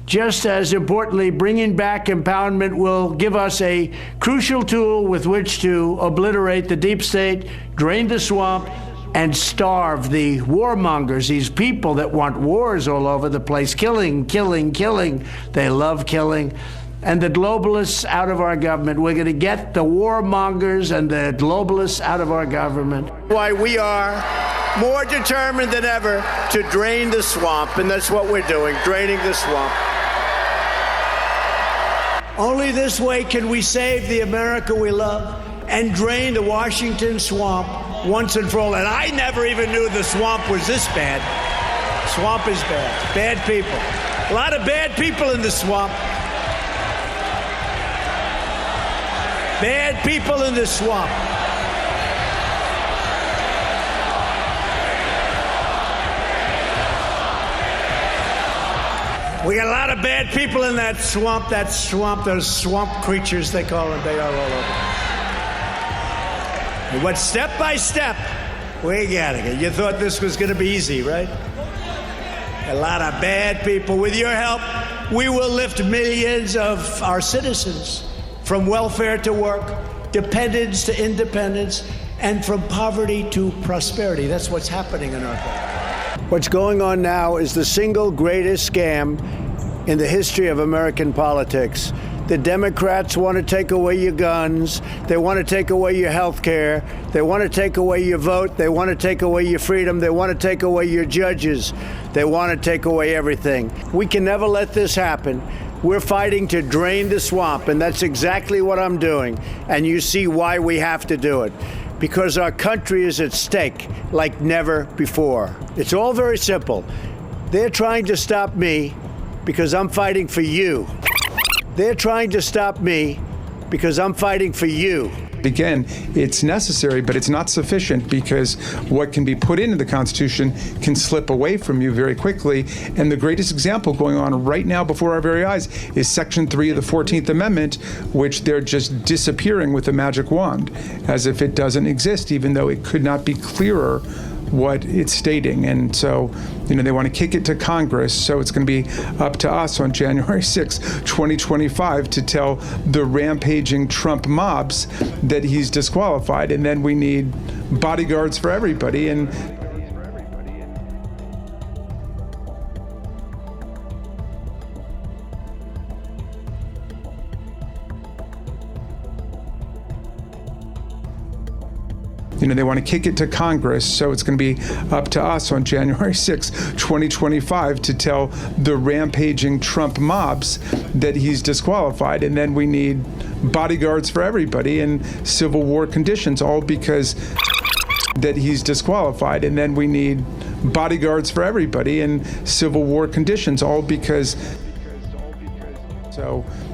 just as importantly, bringing back empowerment will give us a crucial tool with which to obliterate the deep state, drain the swamp, and starve the warmongers, these people that want wars all over the place, killing, killing, killing. They love killing. And the globalists out of our government. We're going to get the warmongers and the globalists out of our government. Why we are more determined than ever to drain the swamp, and that's what we're doing, draining the swamp. Only this way can we save the America we love and drain the Washington swamp once and for all. And I never even knew the swamp was this bad. Swamp is bad. Bad people. A lot of bad people in the swamp. Bad people in the swamp. We got a lot of bad people in that swamp, those swamp creatures they call them. They are all over. We went step by step. We got it. You thought this was going to be easy, right? A lot of bad people. With your help, we will lift millions of our citizens from welfare to work, dependence to independence, and from poverty to prosperity. That's what's happening in our country. What's going on now is the single greatest scam in the history of American politics. The Democrats want to take away your guns. They want to take away your health care. They want to take away your vote. They want to take away your freedom. They want to take away your judges. They want to take away everything. We can never let this happen. We're fighting to drain the swamp, and that's exactly what I'm doing. And you see why we have to do it. Because our country is at stake like never before. It's all very simple. They're trying to stop me because I'm fighting for you. They're trying to stop me because I'm fighting for you. Again, it's necessary, but it's not sufficient, because what can be put into the Constitution can slip away from you very quickly. And the greatest example going on right now before our very eyes is Section 3 of the 14th Amendment, which they're just disappearing with a magic wand, as if it doesn't exist, even though it could not be clearer what it's stating. And so, they want to kick it to Congress, so it's going to be up to us on January 6, 2025 to tell the rampaging Trump mobs that he's disqualified. And then we need bodyguards for everybody. And they want to kick it to Congress, so it's going to be up to us on January 6, 2025 to tell the rampaging Trump mobs that he's disqualified. And then we need bodyguards for everybody in Civil War conditions, all because that he's disqualified. And then we need bodyguards for everybody in Civil War conditions, all because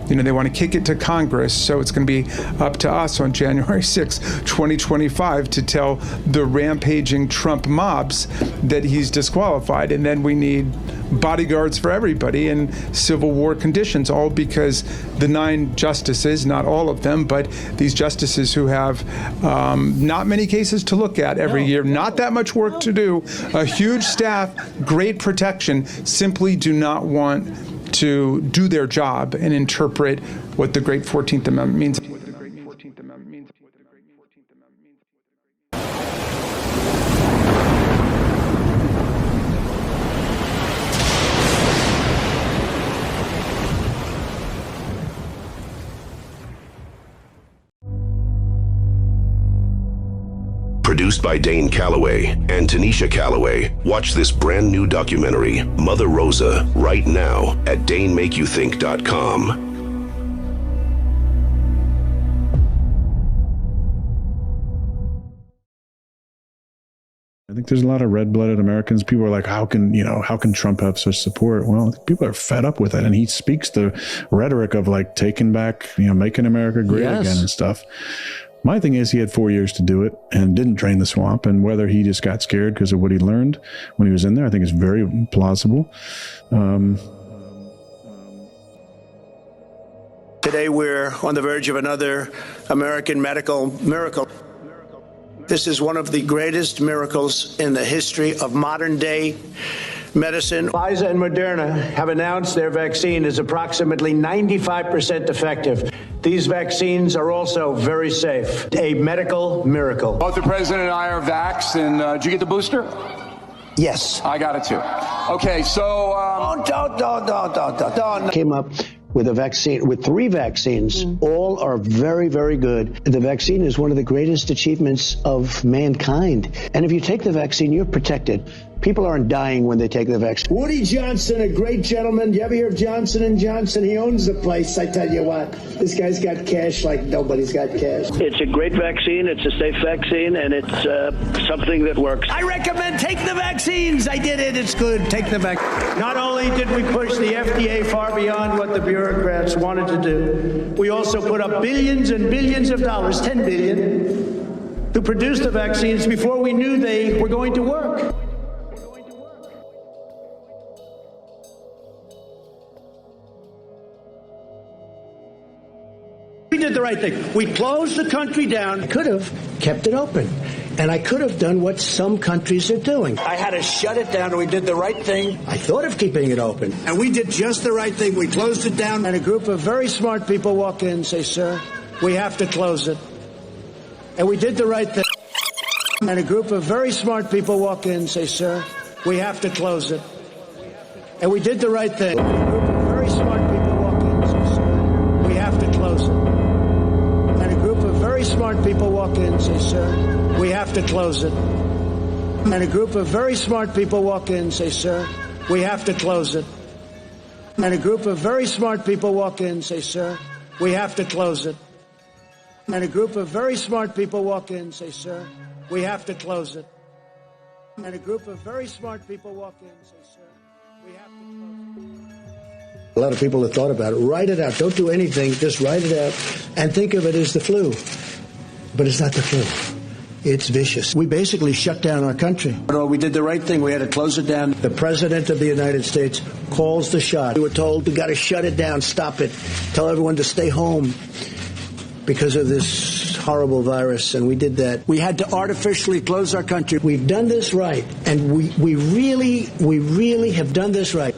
they want to kick it to Congress, so it's going to be up to us on January 6, 2025 to tell the rampaging Trump mobs that he's disqualified. And then we need bodyguards for everybody in Civil War conditions, all because the 9 justices, not all of them, but these justices who have not many cases to look at every year, not that much work to do, a huge staff, great protection, simply do not want to do their job and interpret what the great 14th Amendment means. Produced by Dane Calloway and Tanisha Calloway. Watch this brand new documentary, Mother Rosa, right now at DaneMakeYouThink.com. I think there's a lot of red-blooded Americans. People are like, how can Trump have such support? Well, people are fed up with it. And he speaks the rhetoric of like taking back, making America great again and stuff. My thing is he had 4 years to do it and didn't drain the swamp, and whether he just got scared because of what he learned when he was in there, I think is very plausible. Today we're on the verge of another American medical miracle. This is one of the greatest miracles in the history of modern day medicine. Pfizer and Moderna have announced their vaccine is approximately 95% effective. These vaccines are also very safe. A medical miracle. Both the president and I are vaxxed, and did you get the booster? Yes. I got it too. Okay, so Don't. Came up with a vaccine, with 3 vaccines. All are very, very good. The vaccine is one of the greatest achievements of mankind. And if you take the vaccine, you're protected. People aren't dying when they take the vaccine. Woody Johnson, a great gentleman. You ever hear of Johnson & Johnson? He owns the place. I tell you what, this guy's got cash like nobody's got cash. It's a great vaccine. It's a safe vaccine, and it's something that works. I recommend take the vaccines. I did it. It's good. Take the vaccine. Not only did we push the FDA far beyond what the bureaucrats wanted to do, we also put up billions and billions of dollars, $10 billion, to produce the vaccines before we knew they were going to work. We did the right thing. We closed the country down. I could have kept it open. And I could have done what some countries are doing. I had to shut it down, and we did the right thing. I thought of keeping it open. And we did just the right thing. We closed it down. And a group of very smart people walk in and say, sir, we have to close it. And we did the right thing. And a group of very smart people walk in and say, sir, we have to close it. And we did the right thing. And a group of very smart people walk in and say, sir, we have to close it. And a group of very smart people walk in and say, sir, we have to close it. And a group of very smart people walk in and say, sir, we have to close it. And a group of very smart people walk in and say, sir, we have to close it. And a group of very smart people walk in and say, sir, we have to close it. And a group of very smart people walk in and say, sir, we have to close it. A lot of people have thought about it. Write it out. Don't do anything. Just write it out and think of it as the flu. But it's not the flu. It's vicious. We basically shut down our country. We did the right thing. We had to close it down. The President of the United States calls the shot. We were told we got to shut it down, stop it, tell everyone to stay home because of this horrible virus, and we did that. We had to artificially close our country. We've done this right, and we really have done this right.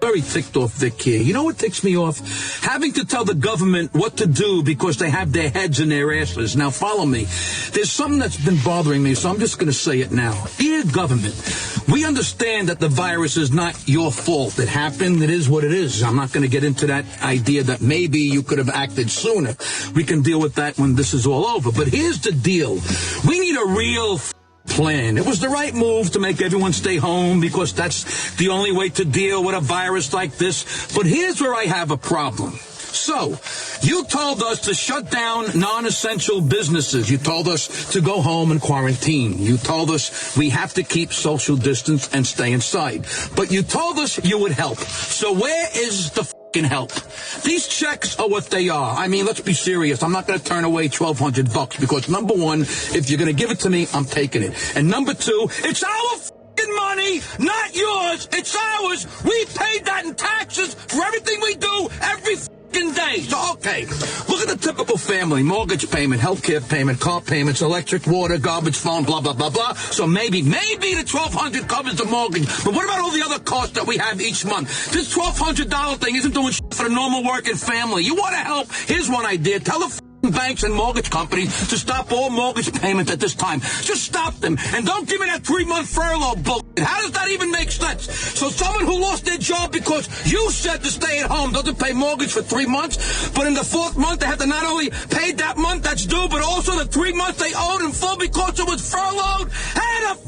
Very ticked off Vic here. You know what ticks me off? Having to tell the government what to do because they have their heads in their asses. Now follow me. There's something that's been bothering me, so I'm just going to say it now. Dear government, we understand that the virus is not your fault. It happened. It is what it is. I'm not going to get into that idea that maybe you could have acted sooner. We can deal with that when this is all over. But here's the deal. We need a real plan. It was the right move to make everyone stay home because that's the only way to deal with a virus like this. But here's where I have a problem. So, you told us to shut down non-essential businesses. You told us to go home and quarantine. You told us we have to keep social distance and stay inside. But you told us you would help. So where is the help? These checks are what they are. I mean, let's be serious. I'm not going to turn away $1,200 because number one, if you're going to give it to me, I'm taking it. And number two, it's our money, not yours. It's ours. We paid that in taxes for everything we do every day. So, okay, look at the typical family. Mortgage payment, healthcare payment, car payments, electric, water, garbage, phone, blah, blah, blah, blah. So maybe the $1,200 covers the mortgage. But what about all the other costs that we have each month? This $1,200 thing isn't doing shit for the normal working family. You want to help? Here's one idea. Tell the banks and mortgage companies to stop all mortgage payments at this time. Just stop them. And don't give me that 3-month furlough bullshit. How does that even make sense? So someone who lost their job because you said to stay at home doesn't pay mortgage for 3 months, but in the 4th month they have to not only pay that month that's due, but also the 3 months they owed in full because it was furloughed? How the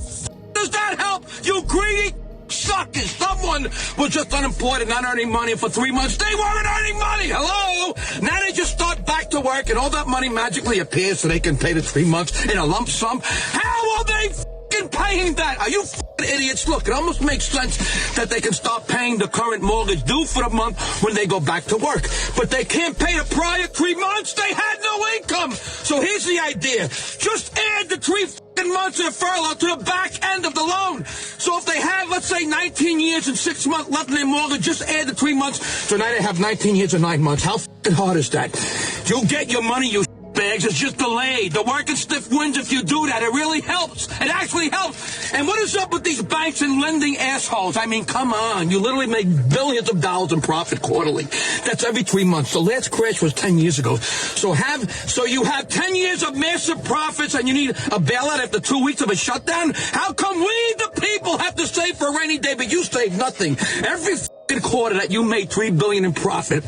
does that help, you greedy suckers? Someone was just unemployed and not earning money for 3 months. They weren't earning money. Hello? Now they just start back to work and all that money magically appears so they can pay the 3 months in a lump sum. How are they paying that? Are you idiots? Look, it almost makes sense that they can start paying the current mortgage due for the month when they go back to work. But they can't pay the prior 3 months. They had no income. So here's the idea. Just add the 3 months in furlough to the back end of the loan. So if they have, let's say, 19 years and 6 months left in their mortgage, just add the 3 months. So now they have 19 years and 9 months. How hard is that? You'll get your money, you bags. It's just delayed. The working stiff wins if you do that. It really helps. It actually helps. And what is up with these banks and lending assholes? I mean, come on. You literally make billions of dollars in profit quarterly. That's every 3 months. The last crash was 10 years ago. So you have 10 years of massive profits and you need a bailout after 2 weeks of a shutdown? How come we, the people, have to save for a rainy day, but you save nothing? Every quarter that you made $3 billion in profit,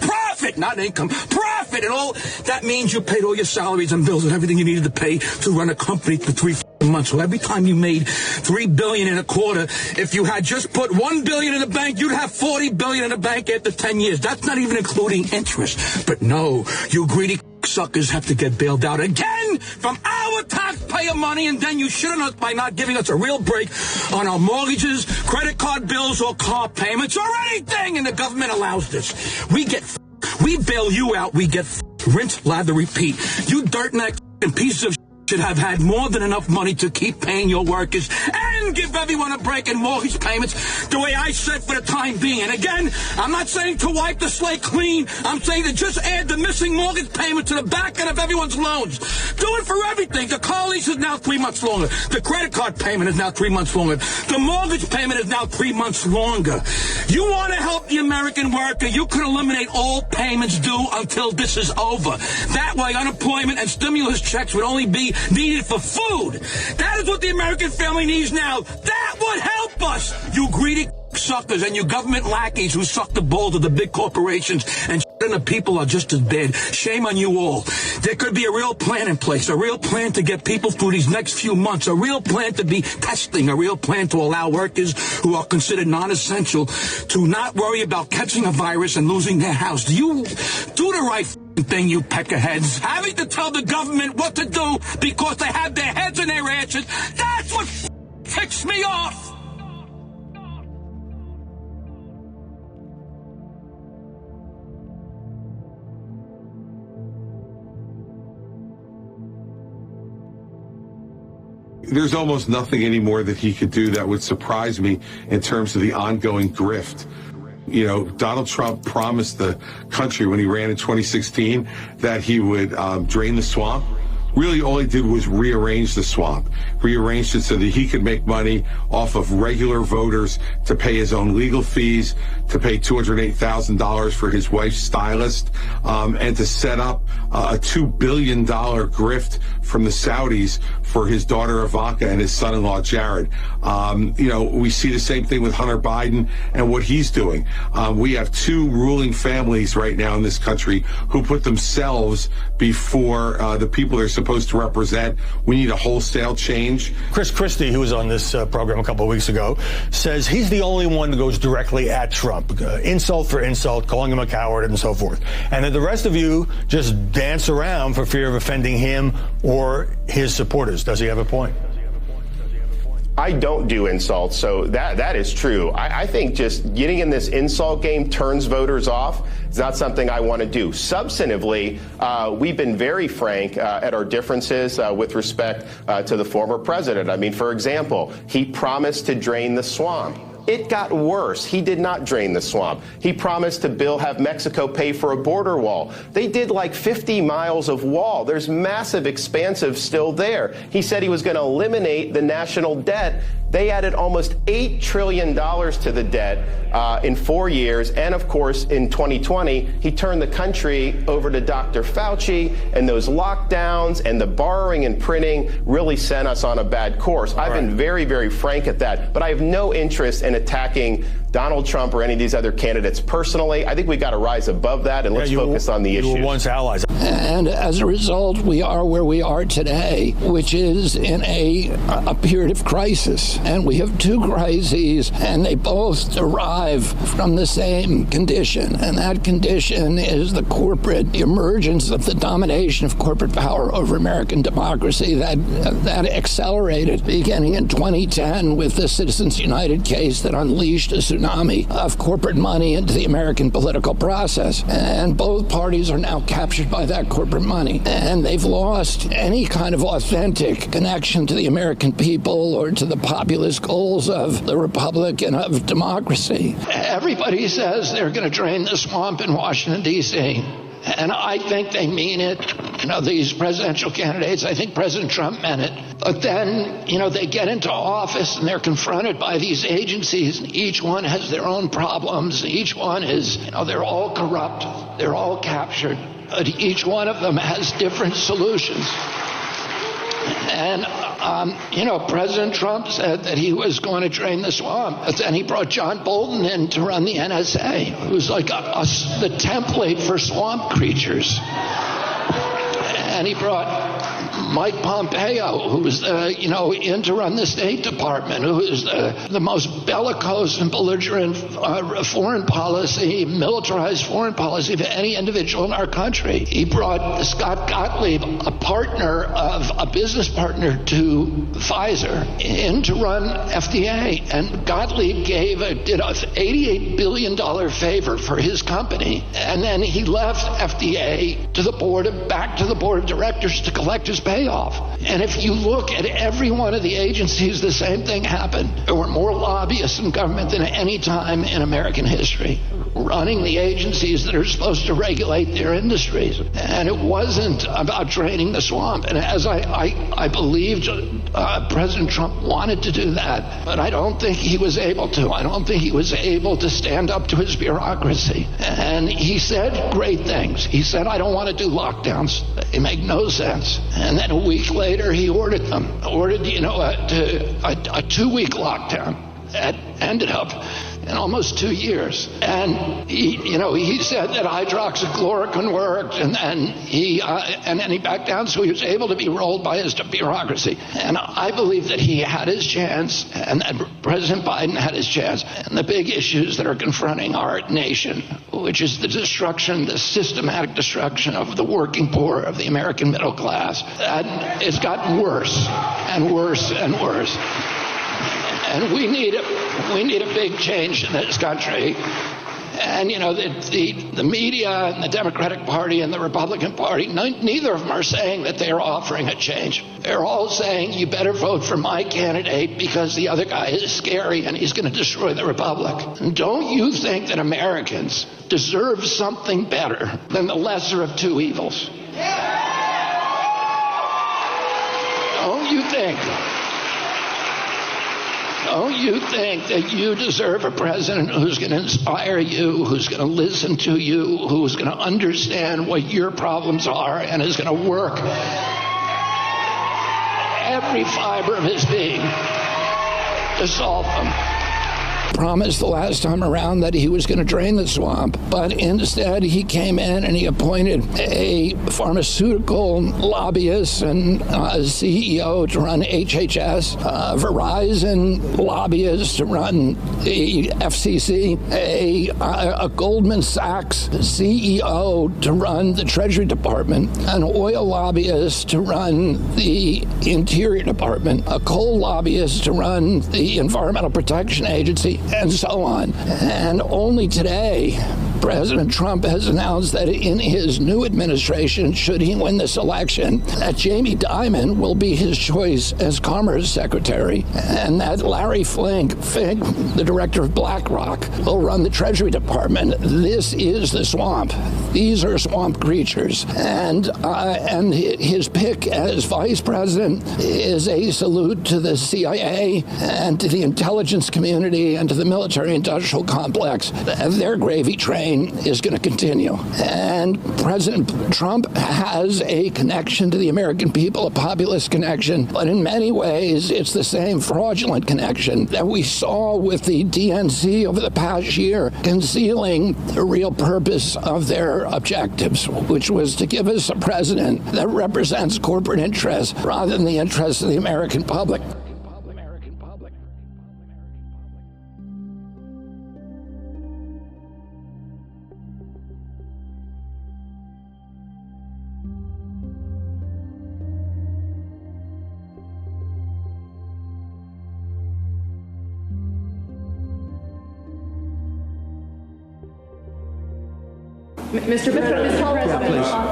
not income, profit, and all that means you paid all your salaries and bills and everything you needed to pay to run a company for 3 months. So every time you made $3 billion in a quarter, if you had just put $1 billion in the bank, you'd have $40 billion in the bank after 10 years. That's not even including interest. But no, you greedy suckers have to get bailed out again from our taxpayer money, and then you shit on us by not giving us a real break on our mortgages, credit card bills, or car payments, or anything, and the government allows this. We bail you out, we get rinse, lather, repeat. You dirt neck pieces of should have had more than enough money to keep paying your workers and give everyone a break in mortgage payments the way I said for the time being. And again, I'm not saying to wipe the slate clean. I'm saying to just add the missing mortgage payment to the back end of everyone's loans. Do it for everything. The car lease is now 3 months longer. The credit card payment is now 3 months longer. The mortgage payment is now 3 months longer. You want to help the American worker, you can eliminate all payments due until this is over. That way, unemployment and stimulus checks would only be needed for food. That is what the American family needs now. That would help us, you greedy suckers and you government lackeys who suck the balls of the big corporations and the people are just as bad. Shame on you all. There could be a real plan in place, a real plan to get people through these next few months, a real plan to be testing, a real plan to allow workers who are considered non-essential to not worry about catching a virus and losing their house. Do you do the right thing, you peckerheads? Having to tell the government what to do because they have their heads in their asses, that's what ticks me off. There's almost nothing anymore that he could do that would surprise me in terms of the ongoing grift. You know, Donald Trump promised the country when he ran in 2016 that he would drain the swamp. Really, all he did was rearrange the swamp, rearranged it so that he could make money off of regular voters to pay his own legal fees, to pay $208,000 for his wife's stylist, and to set up a $2 billion grift from the Saudis for his daughter Ivanka and his son-in-law Jared. You know, we see the same thing with Hunter Biden and what he's doing. We have two ruling families right now in this country who put themselves before the people they're supposed to represent. We need a wholesale change. Chris Christie, who was on this program a couple of weeks ago, says he's the only one who goes directly at Trump, insult for insult, calling him a coward and so forth. And that the rest of you just dance around for fear of offending him or his supporters. Does he have a point? I don't do insults, so that is true. I think just getting in this insult game turns voters off. It's not something I want to do. Substantively, we've been very frank at our differences with respect to the former president. I mean, for example, he promised to drain the swamp. It got worse. He did not drain the swamp. He promised to have Mexico pay for a border wall. They did like 50 miles of wall. There's massive, expansive still there. He said he was going to eliminate the national debt. They added almost $8 trillion to the debt in 4 years. And of course, in 2020, he turned the country over to Dr. Fauci, and those lockdowns and the borrowing and printing really sent us on a bad course. I've been very, very frank at that, but I have no interest in attacking Donald Trump or any of these other candidates personally. I think we've got to rise above that and let's focus on the issues. You were once allies. And as a result, we are where we are today, which is in a period of crisis. And we have two crises, and they both derive from the same condition. And that condition is the emergence of the domination of corporate power over American democracy that accelerated beginning in 2010 with the Citizens United case that unleashed a tsunami tsunami of corporate money into the American political process. And both parties are now captured by that corporate money. And they've lost any kind of authentic connection to the American people or to the populist goals of the republic and of democracy. Everybody says they're going to drain the swamp in Washington, D.C., and I think they mean it. These presidential candidates, I think President Trump meant it. But then, they get into office and they're confronted by these agencies, and each one has their own problems. Each one is, they're all corrupt. They're all captured. But each one of them has different solutions. And, President Trump said that he was going to drain the swamp. But then he brought John Bolton in to run the NSA, who's like the template for swamp creatures. And he brought Mike Pompeo, who was, in to run the State Department, who is the most bellicose and belligerent foreign policy, militarized foreign policy of any individual in our country. He brought Scott Gottlieb, a business partner to Pfizer, in to run FDA. And Gottlieb did an $88 billion favor for his company. And then he left FDA back to the board of directors to collect his payoff. And if you look at every one of the agencies, the same thing happened. There were more lobbyists in government than any time in American history, running the agencies that are supposed to regulate their industries. And it wasn't about draining the swamp. And as I believed President Trump wanted to do that, but I don't think he was able to. I don't think he was able to stand up to his bureaucracy. And he said great things. He said, I don't want to do lockdowns. They make no sense. And then a week later, he ordered a 2-week lockdown that ended up in almost 2 years. And he said that hydroxychloroquine worked, and then he backed down, so he was able to be rolled by his bureaucracy. And I believe that he had his chance, and that President Biden had his chance. And the big issues that are confronting our nation, which is the systematic destruction of the working poor, of the American middle class, that it's gotten worse and worse and worse. And we need a big change in this country. And, the media and the Democratic Party and the Republican Party, neither of them are saying that they are offering a change. They're all saying, you better vote for my candidate because the other guy is scary and he's going to destroy the republic. And don't you think that Americans deserve something better than the lesser of two evils? Don't you think that you deserve a president who's going to inspire you, who's going to listen to you, who's going to understand what your problems are, and is going to work every fiber of his being to solve them? Promised the last time around that he was going to drain the swamp, but instead he came in and he appointed a pharmaceutical lobbyist and CEO to run HHS, Verizon lobbyist to run the FCC, a Goldman Sachs CEO to run the Treasury Department, an oil lobbyist to run the Interior Department, a coal lobbyist to run the Environmental Protection Agency, and so on. And only today, President Trump has announced that in his new administration, should he win this election, that Jamie Dimon will be his choice as Commerce Secretary, and that Larry Fink, the director of BlackRock, will run the Treasury Department. This is the swamp. These are swamp creatures. And his pick as vice president is a salute to the CIA and to the intelligence community and to the military-industrial complex. Their gravy train is going to continue. And President Trump has a connection to the American people, a populist connection, but in many ways, it's the same fraudulent connection that we saw with the DNC over the past year, concealing the real purpose of their objectives, which was to give us a president that represents corporate interests rather than the interests of the American public. Mr. President,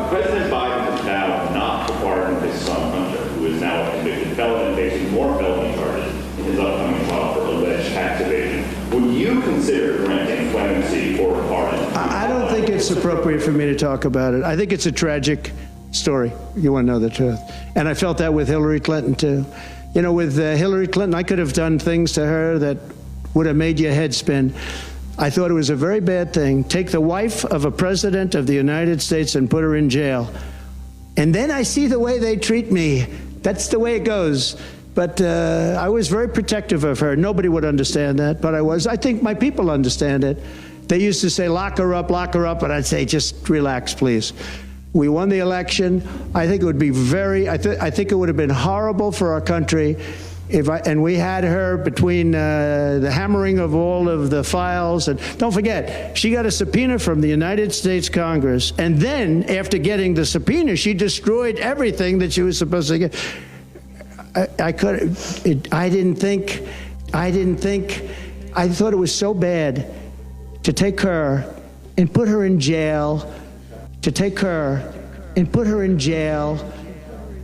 President Biden is now not to pardon his son Hunter, who is now a convicted felon and facing more felony charges in his upcoming trial for alleged tax evasion. Would you consider granting clemency for a pardon? I don't think it's appropriate for me to talk about it. I think it's a tragic story. You want to know the truth. And I felt that with Hillary Clinton, too. You know, with Hillary Clinton, I could have done things to her that would have made your head spin. I thought it was a very bad thing. Take the wife of a president of the United States and put her in jail. And then I see the way they treat me. That's the way it goes. But I was very protective of her. Nobody would understand that, but I was. I think my people understand it. They used to say, lock her up, and I'd say, just relax, please. We won the election. I think it would be I think it would have been horrible for our country and we had her between the hammering of all of the files. And don't forget, she got a subpoena from the United States Congress. And then after getting the subpoena, she destroyed everything that she was supposed to get. I thought it was so bad to take her and put her in jail,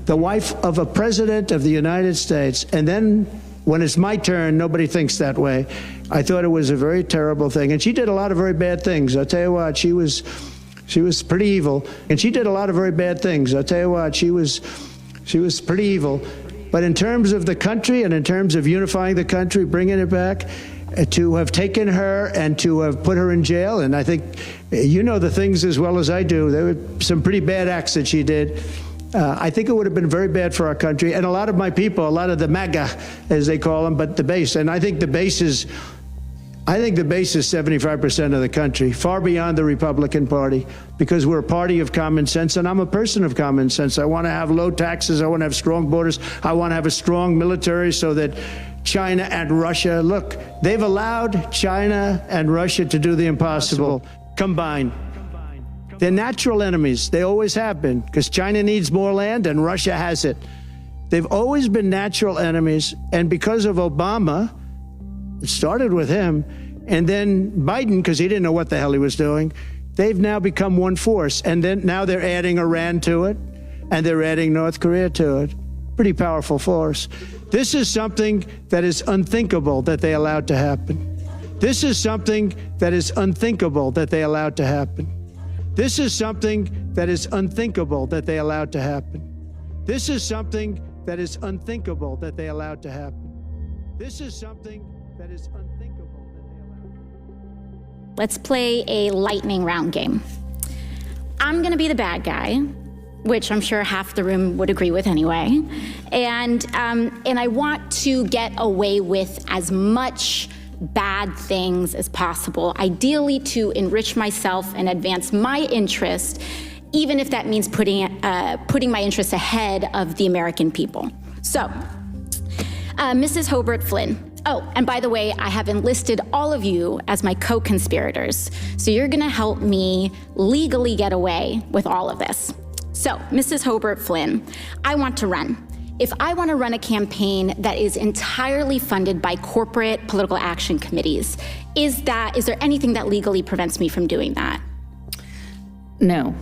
the wife of a president of the United States, and then when it's my turn, nobody thinks that way. I thought it was a very terrible thing. And she did a lot of very bad things. I'll tell you what, she was pretty evil. And she did a lot of very bad things. I'll tell you what, she was pretty evil. But in terms of the country and in terms of unifying the country, bringing it back, to have taken her and to have put her in jail, and I think you know the things as well as I do. There were some pretty bad acts that she did. I think it would have been very bad for our country. And a lot of my people, a lot of the MAGA, as they call them, but the base. And I think the base is 75% of the country, far beyond the Republican Party, because we're a party of common sense, and I'm a person of common sense. I want to have low taxes. I want to have strong borders. I want to have a strong military so that China and Russia, look, they've allowed China and Russia to do the impossible combined. They're natural enemies. They always have been, because China needs more land and Russia has it. They've always been natural enemies, and because of Obama, it started with him, and then Biden, because he didn't know what the hell he was doing, they've now become one force, and then now they're adding Iran to it, and they're adding North Korea to it. Pretty powerful force. This is something that is unthinkable that they allowed to happen. This is something that is unthinkable that they allowed to happen. This is something that is unthinkable that they allowed to happen. This is something that is unthinkable that they allowed to happen. This is something that is unthinkable that they allowed to happen. Let's play a lightning round game. I'm going to be the bad guy, which I'm sure half the room would agree with anyway. And I want to get away with as much bad things as possible, ideally to enrich myself and advance my interest, even if that means putting my interests ahead of the American people. So, Mrs. Hobart Flynn. Oh, and by the way, I have enlisted all of you as my co-conspirators. So you're gonna help me legally get away with all of this. So, Mrs. Hobart Flynn, I want to run. If I want to run a campaign that is entirely funded by corporate political action committees, is there anything that legally prevents me from doing that? No.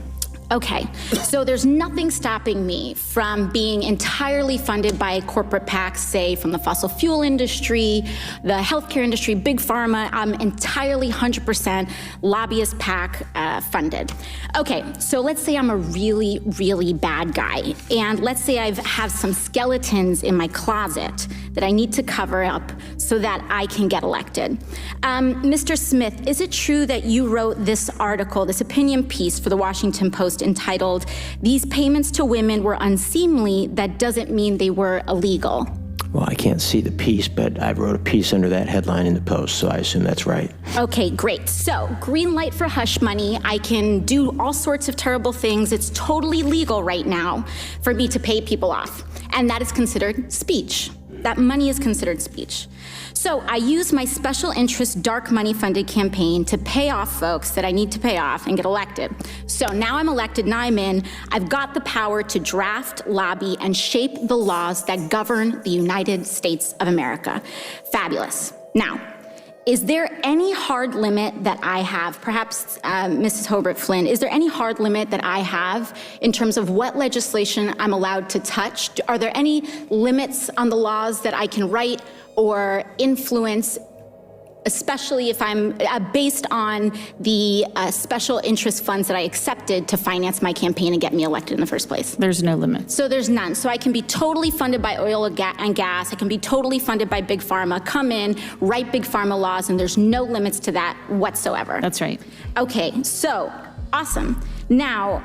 Okay, so there's nothing stopping me from being entirely funded by corporate PACs, say from the fossil fuel industry, the healthcare industry, big pharma. I'm entirely 100% lobbyist PAC funded. Okay, so let's say I'm a really, really bad guy, and let's say I have some skeletons in my closet that I need to cover up so that I can get elected. Mr. Smith, is it true that you wrote this article, this opinion piece for the Washington Post entitled, "These payments to women were unseemly, that doesn't mean they were illegal"? Well, I can't see the piece, but I wrote a piece under that headline in the Post, so I assume that's right. Okay, great. So, green light for hush money. I can do all sorts of terrible things. It's totally legal right now for me to pay people off, and that is considered speech. That money is considered speech. So I use my special interest dark money funded campaign to pay off folks that I need to pay off and get elected. So now I'm elected, now I'm in. I've got the power to draft, lobby, and shape the laws that govern the United States of America. Fabulous. Now, is there any hard limit that I have, perhaps Mrs. Hobart Flynn, is there any hard limit that I have in terms of what legislation I'm allowed to touch? Are there any limits on the laws that I can write or influence, especially if I'm based on the special interest funds that I accepted to finance my campaign and get me elected in the first place? There's no limit. So there's none. So I can be totally funded by oil and gas. I can be totally funded by Big Pharma, come in, write Big Pharma laws, and there's no limits to that whatsoever. That's right. Okay, so awesome. Now,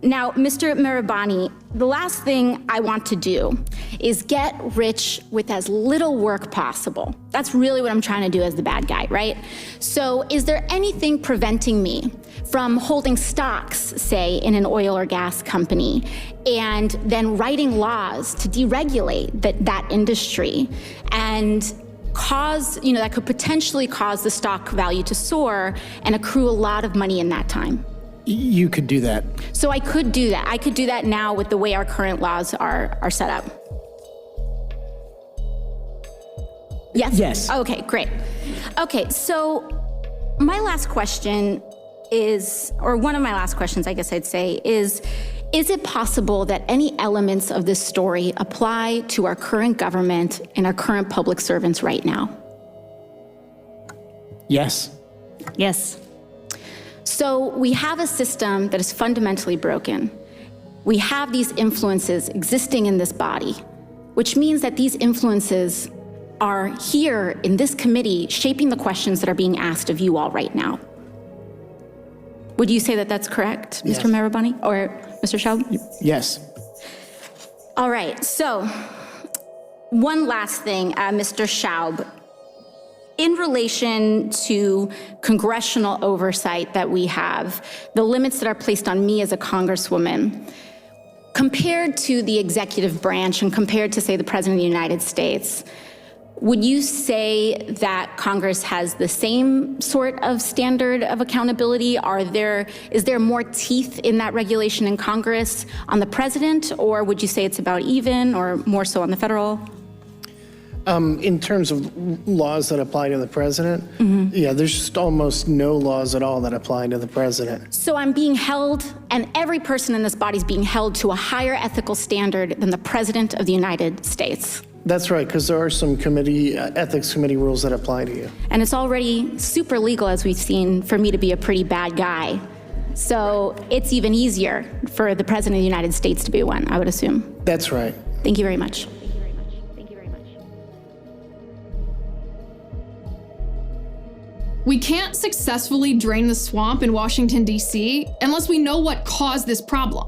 Mr. Mirabani, the last thing I want to do is get rich with as little work possible. That's really what I'm trying to do as the bad guy, right? So is there anything preventing me from holding stocks, say, in an oil or gas company, and then writing laws to deregulate that industry and cause, that could potentially cause the stock value to soar and accrue a lot of money in that time? You could do that. So I could do that. I could do that now with the way our current laws are set up. Yes? Yes. Okay, great. Okay, so my last question is, or one of my last questions, I guess I'd say, is it possible that any elements of this story apply to our current government and our current public servants right now? Yes. Yes. So we have a system that is fundamentally broken. We have these influences existing in this body, which means that these influences are here in this committee shaping the questions that are being asked of you all right now. Would you say that that's correct, Yes. Mr. Mirabani or Mr. Schaub? Yes. All right, so one last thing, Mr. Schaub. In relation to congressional oversight that we have, the limits that are placed on me as a congresswoman, compared to the executive branch and compared to, say, the President of the United States, would you say that Congress has the same sort of standard of accountability? Is there more teeth in that regulation in Congress on the president, or would you say it's about even or more so on the federal? In terms of laws that apply to the president, yeah, there's just almost no laws at all that apply to the president. So I'm being held, and every person in this body is being held to a higher ethical standard than the President of the United States. That's right, because there are some ethics committee rules that apply to you. And it's already super legal, as we've seen, for me to be a pretty bad guy. So it's even easier for the President of the United States to be one, I would assume. That's right. Thank you very much. We can't successfully drain the swamp in Washington, D.C. unless we know what caused this problem.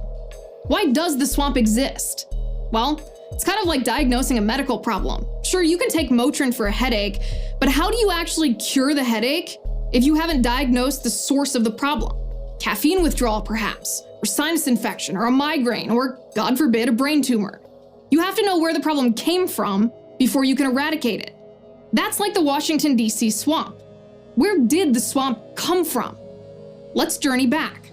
Why does the swamp exist? Well, it's kind of like diagnosing a medical problem. Sure, you can take Motrin for a headache, but how do you actually cure the headache if you haven't diagnosed the source of the problem? Caffeine withdrawal, perhaps, or sinus infection, or a migraine, or, God forbid, a brain tumor. You have to know where the problem came from before you can eradicate it. That's like the Washington, D.C. swamp. Where did the swamp come from? Let's journey back.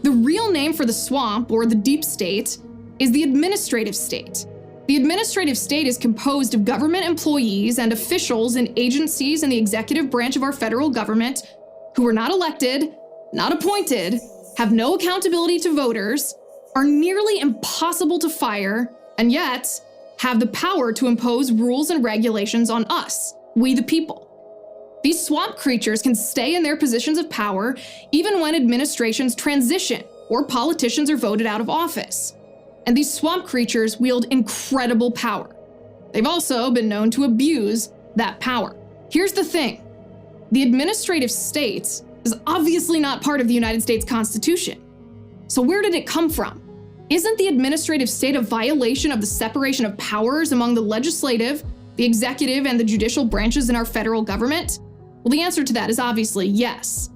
The real name for the swamp, or the deep state, is the administrative state. The administrative state is composed of government employees and officials in agencies in the executive branch of our federal government who are not elected, not appointed, have no accountability to voters, are nearly impossible to fire, and yet have the power to impose rules and regulations on us, we the people. These swamp creatures can stay in their positions of power even when administrations transition or politicians are voted out of office. And these swamp creatures wield incredible power. They've also been known to abuse that power. Here's the thing. The administrative state is obviously not part of the United States Constitution. So where did it come from? Isn't the administrative state a violation of the separation of powers among the legislative, the executive, and the judicial branches in our federal government? Well, the answer to that is obviously yes.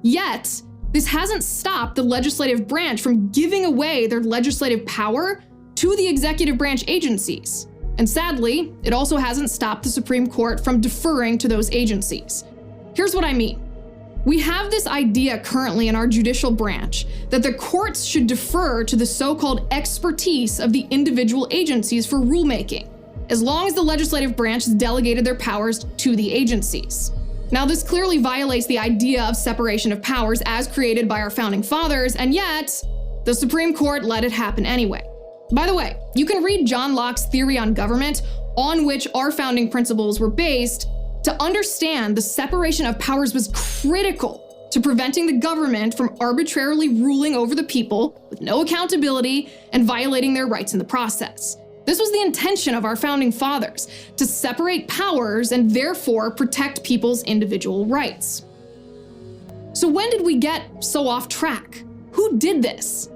Yet, this hasn't stopped the legislative branch from giving away their legislative power to the executive branch agencies. And sadly, it also hasn't stopped the Supreme Court from deferring to those agencies. Here's what I mean. We have this idea currently in our judicial branch that the courts should defer to the so-called expertise of the individual agencies for rulemaking. as long as the legislative branch has delegated their powers to the agencies. Now, this clearly violates the idea of separation of powers as created by our founding fathers, and yet, the Supreme Court let it happen anyway. By the way, you can read John Locke's theory on government, on which our founding principles were based, to understand the separation of powers was critical to preventing the government from arbitrarily ruling over the people with no accountability and violating their rights in the process. This was the intention of our founding fathers, to separate powers and therefore protect people's individual rights. So when did we get so off track? Who did this?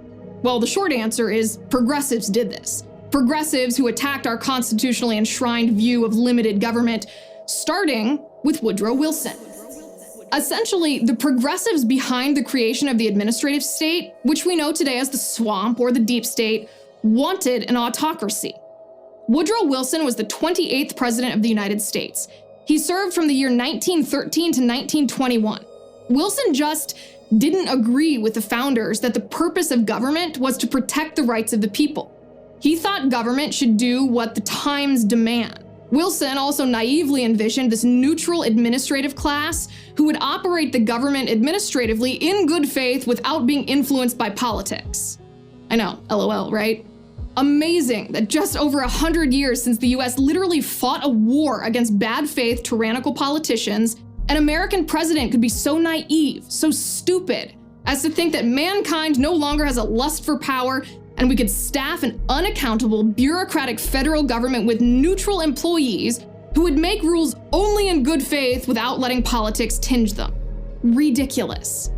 Well, the short answer is progressives did this. Progressives who attacked our constitutionally enshrined view of limited government, starting with Woodrow Wilson. Essentially, the progressives behind the creation of the administrative state, which we know today as the swamp or the deep state, wanted an autocracy. Woodrow Wilson was the 28th president of the United States. He served from the year 1913 to 1921. Wilson just didn't agree with the founders that the purpose of government was to protect the rights of the people. He thought government should do what the times demand. Wilson also naively envisioned this neutral administrative class who would operate the government administratively in good faith without being influenced by politics. I know, LOL, right? Amazing that just over 100 years since the US literally fought a war against bad faith tyrannical politicians, an American president could be so naive, so stupid, as to think that mankind no longer has a lust for power and we could staff an unaccountable bureaucratic federal government with neutral employees who would make rules only in good faith without letting politics tinge them. Ridiculous.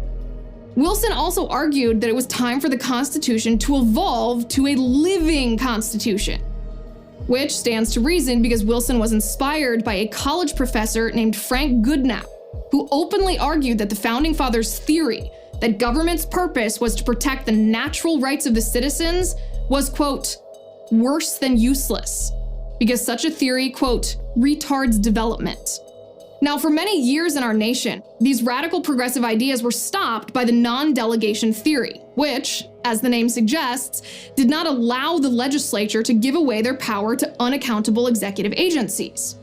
Wilson also argued that it was time for the Constitution to evolve to a living Constitution, which stands to reason because Wilson was inspired by a college professor named Frank Goodenow, who openly argued that the Founding Fathers' theory that government's purpose was to protect the natural rights of the citizens was, quote, worse than useless, because such a theory, quote, retards development. Now, for many years in our nation, these radical progressive ideas were stopped by the non-delegation theory, which, as the name suggests, did not allow the legislature to give away their power to unaccountable executive agencies.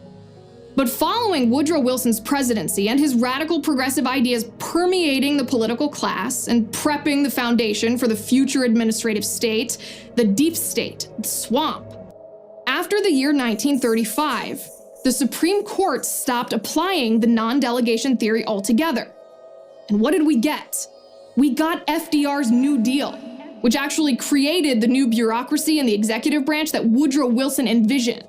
But following Woodrow Wilson's presidency and his radical progressive ideas permeating the political class and prepping the foundation for the future administrative state, the deep state, the swamp, after the year 1935, the Supreme Court stopped applying the non-delegation theory altogether. And what did we get? We got FDR's New Deal, which actually created the new bureaucracy in the executive branch that Woodrow Wilson envisioned.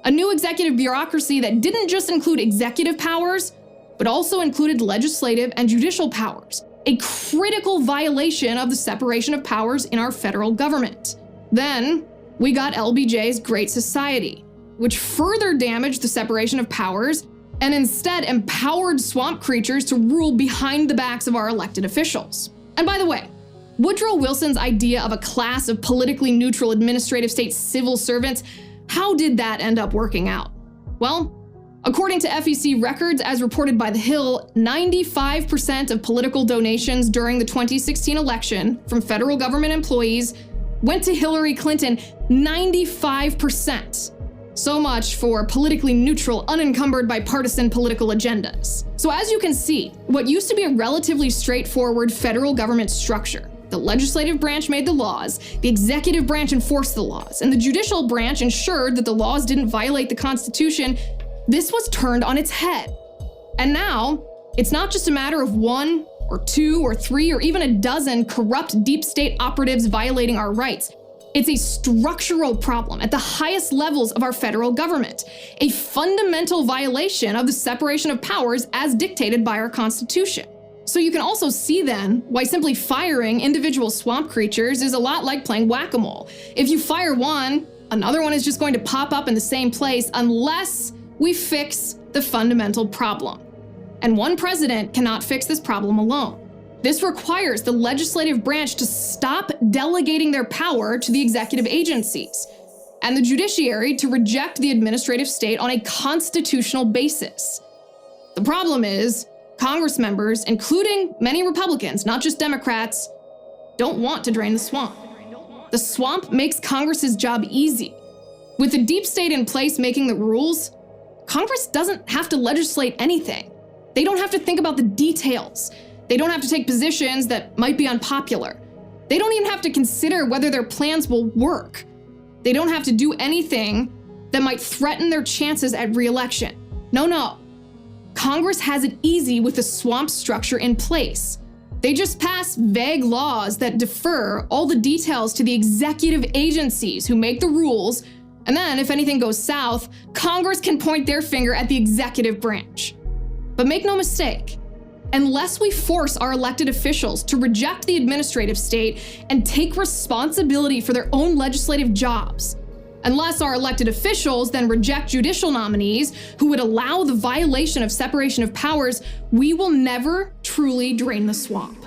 A new executive bureaucracy that didn't just include executive powers, but also included legislative and judicial powers, a critical violation of the separation of powers in our federal government. Then, we got LBJ's Great Society, which further damaged the separation of powers and instead empowered swamp creatures to rule behind the backs of our elected officials. And by the way, Woodrow Wilson's idea of a class of politically neutral administrative state civil servants, how did that end up working out? Well, according to FEC records as reported by The Hill, 95% of political donations during the 2016 election from federal government employees went to Hillary Clinton. 95%. So much for politically neutral, unencumbered by partisan political agendas. So as you can see, what used to be a relatively straightforward federal government structure, the legislative branch made the laws, the executive branch enforced the laws, and the judicial branch ensured that the laws didn't violate the Constitution, this was turned on its head. And now, it's not just a matter of 1 or 2 or 3 or even a dozen corrupt deep state operatives violating our rights. It's a structural problem at the highest levels of our federal government, a fundamental violation of the separation of powers as dictated by our Constitution. So you can also see then why simply firing individual swamp creatures is a lot like playing whack-a-mole. If you fire one, another one is just going to pop up in the same place unless we fix the fundamental problem. And one president cannot fix this problem alone. This requires the legislative branch to stop delegating their power to the executive agencies, and the judiciary to reject the administrative state on a constitutional basis. The problem is, Congress members, including many Republicans, not just Democrats, don't want to drain the swamp. The swamp makes Congress's job easy. With the deep state in place making the rules, Congress doesn't have to legislate anything. They don't have to think about the details. They don't have to take positions that might be unpopular. They don't even have to consider whether their plans will work. They don't have to do anything that might threaten their chances at re-election. No. Congress has it easy with the swamp structure in place. They just pass vague laws that defer all the details to the executive agencies who make the rules, and then if anything goes south, Congress can point their finger at the executive branch. But make no mistake, unless we force our elected officials to reject the administrative state and take responsibility for their own legislative jobs, unless our elected officials then reject judicial nominees who would allow the violation of separation of powers, we will never truly drain the swamp.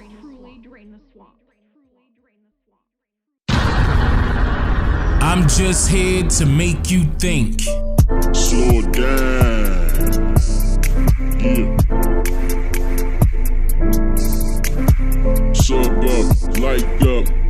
I'm just here to make you think. Slow down. Yeah. Sub up, like up.